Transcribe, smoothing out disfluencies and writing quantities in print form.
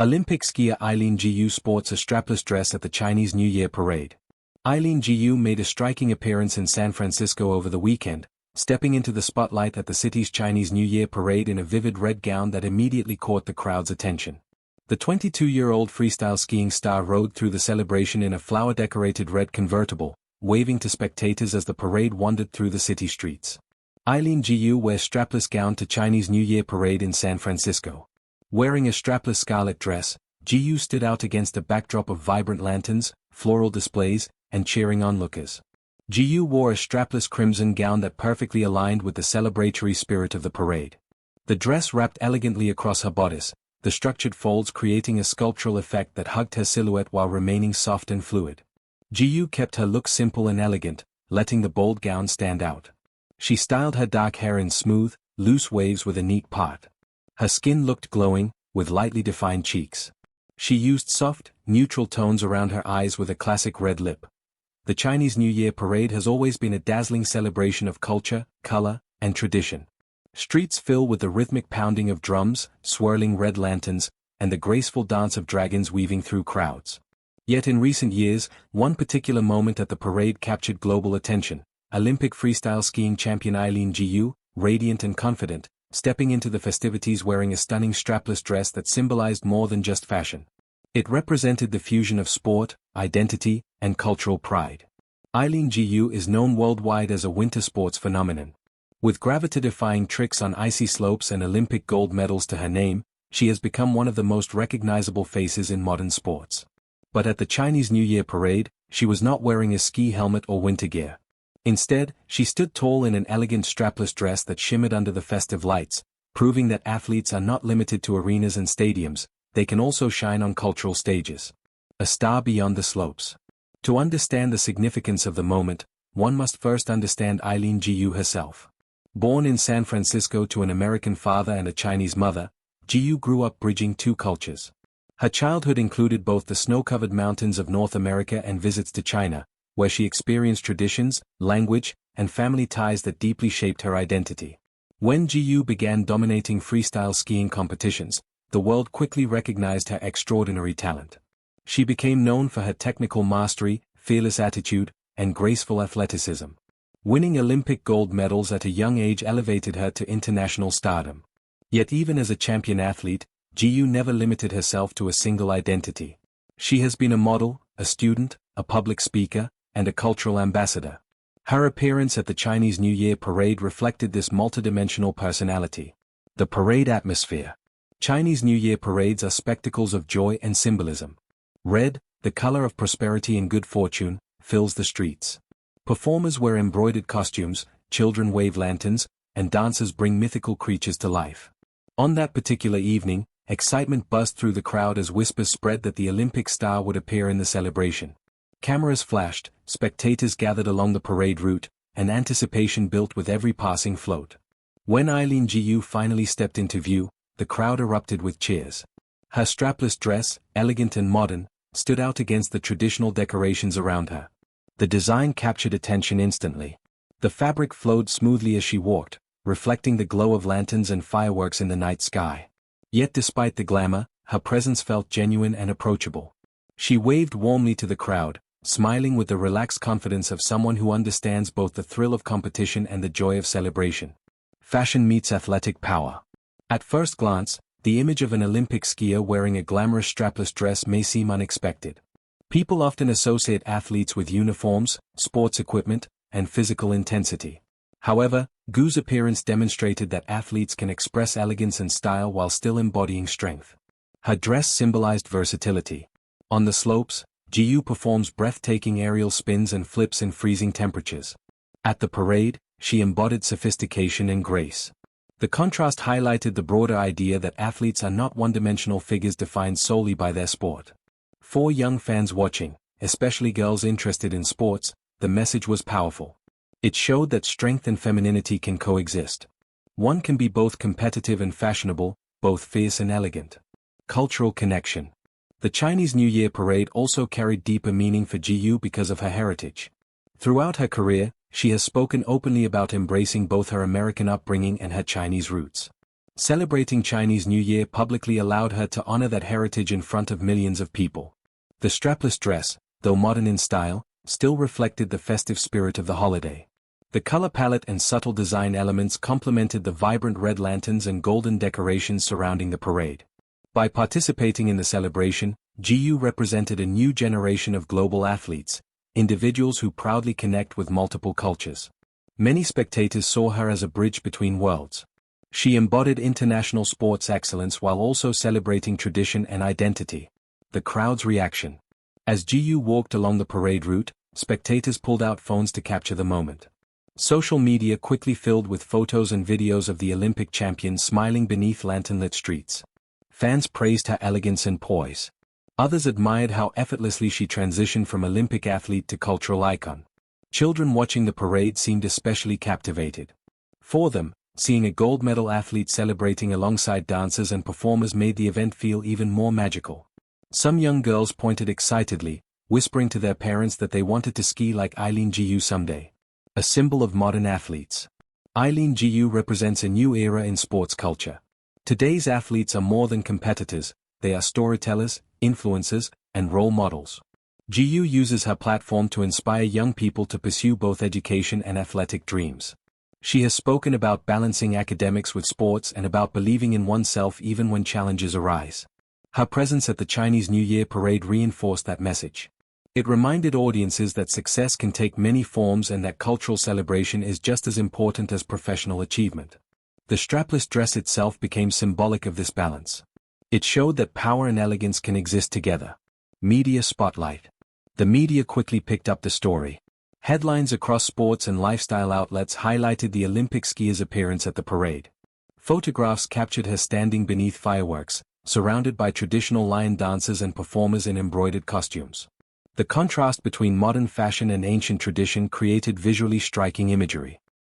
Olympic skier Eileen Gu sports a strapless dress at the Chinese New Year parade. Eileen Gu made a striking appearance in San Francisco over the weekend, stepping into the spotlight at the city's Chinese New Year parade in a vivid red gown that immediately caught the crowd's attention. The 22-year-old freestyle skiing star rode through the celebration in a flower-decorated red convertible, waving to spectators as the parade wandered through the city streets. Eileen Gu wears strapless gown to Chinese New Year parade in San Francisco. Wearing a strapless scarlet dress, Gu stood out against a backdrop of vibrant lanterns, floral displays, and cheering onlookers. Gu wore a strapless crimson gown that perfectly aligned with the celebratory spirit of the parade. The dress wrapped elegantly across her bodice, the structured folds creating a sculptural effect that hugged her silhouette while remaining soft and fluid. Gu kept her look simple and elegant, letting the bold gown stand out. She styled her dark hair in smooth, loose waves with a neat part. Her skin looked glowing, with lightly defined cheeks. She used soft, neutral tones around her eyes with a classic red lip. The Chinese New Year parade has always been a dazzling celebration of culture, color, and tradition. Streets fill with the rhythmic pounding of drums, swirling red lanterns, and the graceful dance of dragons weaving through crowds. Yet in recent years, one particular moment at the parade captured global attention. Olympic freestyle skiing champion Eileen Gu, radiant and confident, stepping into the festivities wearing a stunning strapless dress that symbolized more than just fashion. It represented the fusion of sport, identity, and cultural pride. Eileen Gu is known worldwide as a winter sports phenomenon. With gravity-defying tricks on icy slopes and Olympic gold medals to her name, she has become one of the most recognizable faces in modern sports. But at the Chinese New Year parade, she was not wearing a ski helmet or winter gear. Instead, she stood tall in an elegant strapless dress that shimmered under the festive lights, proving that athletes are not limited to arenas and stadiums, they can also shine on cultural stages. A star beyond the slopes. To understand the significance of the moment, one must first understand Eileen Gu herself. Born in San Francisco to an American father and a Chinese mother, Gu grew up bridging two cultures. Her childhood included both the snow-covered mountains of North America and visits to China, where she experienced traditions, language, and family ties that deeply shaped her identity. When Gu began dominating freestyle skiing competitions, the world quickly recognized her extraordinary talent. She became known for her technical mastery, fearless attitude, and graceful athleticism. Winning Olympic gold medals at a young age elevated her to international stardom. Yet even as a champion athlete, Gu never limited herself to a single identity. She has been a model, a student, a public speaker, and a cultural ambassador. Her appearance at the Chinese New Year parade reflected this multidimensional personality. The parade atmosphere. Chinese New Year parades are spectacles of joy and symbolism. Red, the color of prosperity and good fortune, fills the streets. Performers wear embroidered costumes, children wave lanterns, and dancers bring mythical creatures to life. On that particular evening, excitement buzzed through the crowd as whispers spread that the Olympic star would appear in the celebration. Cameras flashed, spectators gathered along the parade route, and anticipation built with every passing float. When Eileen Gu finally stepped into view, the crowd erupted with cheers. Her strapless dress, elegant and modern, stood out against the traditional decorations around her. The design captured attention instantly. The fabric flowed smoothly as she walked, reflecting the glow of lanterns and fireworks in the night sky. Yet despite the glamour, her presence felt genuine and approachable. She waved warmly to the crowd, smiling with the relaxed confidence of someone who understands both the thrill of competition and the joy of celebration. Fashion meets athletic power. At first glance, the image of an Olympic skier wearing a glamorous strapless dress may seem unexpected. People often associate athletes with uniforms, sports equipment, and physical intensity. However, Gu's appearance demonstrated that athletes can express elegance and style while still embodying strength. Her dress symbolized versatility. On the slopes, Gu performs breathtaking aerial spins and flips in freezing temperatures. At the parade, she embodied sophistication and grace. The contrast highlighted the broader idea that athletes are not one-dimensional figures defined solely by their sport. For young fans watching, especially girls interested in sports, the message was powerful. It showed that strength and femininity can coexist. One can be both competitive and fashionable, both fierce and elegant. Cultural connection. The Chinese New Year parade also carried deeper meaning for Gu because of her heritage. Throughout her career, she has spoken openly about embracing both her American upbringing and her Chinese roots. Celebrating Chinese New Year publicly allowed her to honor that heritage in front of millions of people. The strapless dress, though modern in style, still reflected the festive spirit of the holiday. The color palette and subtle design elements complemented the vibrant red lanterns and golden decorations surrounding the parade. By participating in the celebration, Gu represented a new generation of global athletes, individuals who proudly connect with multiple cultures. Many spectators saw her as a bridge between worlds. She embodied international sports excellence while also celebrating tradition and identity. The crowd's reaction. As Gu walked along the parade route, spectators pulled out phones to capture the moment. Social media quickly filled with photos and videos of the Olympic champion smiling beneath lantern-lit streets. Fans praised her elegance and poise. Others admired how effortlessly she transitioned from Olympic athlete to cultural icon. Children watching the parade seemed especially captivated. For them, seeing a gold medal athlete celebrating alongside dancers and performers made the event feel even more magical. Some young girls pointed excitedly, whispering to their parents that they wanted to ski like Eileen Gu someday. A symbol of modern athletes. Eileen Gu represents a new era in sports culture. Today's athletes are more than competitors, they are storytellers, influencers, and role models. Gu uses her platform to inspire young people to pursue both education and athletic dreams. She has spoken about balancing academics with sports and about believing in oneself even when challenges arise. Her presence at the Chinese New Year parade reinforced that message. It reminded audiences that success can take many forms and that cultural celebration is just as important as professional achievement. The strapless dress itself became symbolic of this balance. It showed that power and elegance can exist together. Media spotlight. The media quickly picked up the story. Headlines across sports and lifestyle outlets highlighted the Olympic skier's appearance at the parade. Photographs captured her standing beneath fireworks, surrounded by traditional lion dancers and performers in embroidered costumes. The contrast between modern fashion and ancient tradition created visually striking imagery.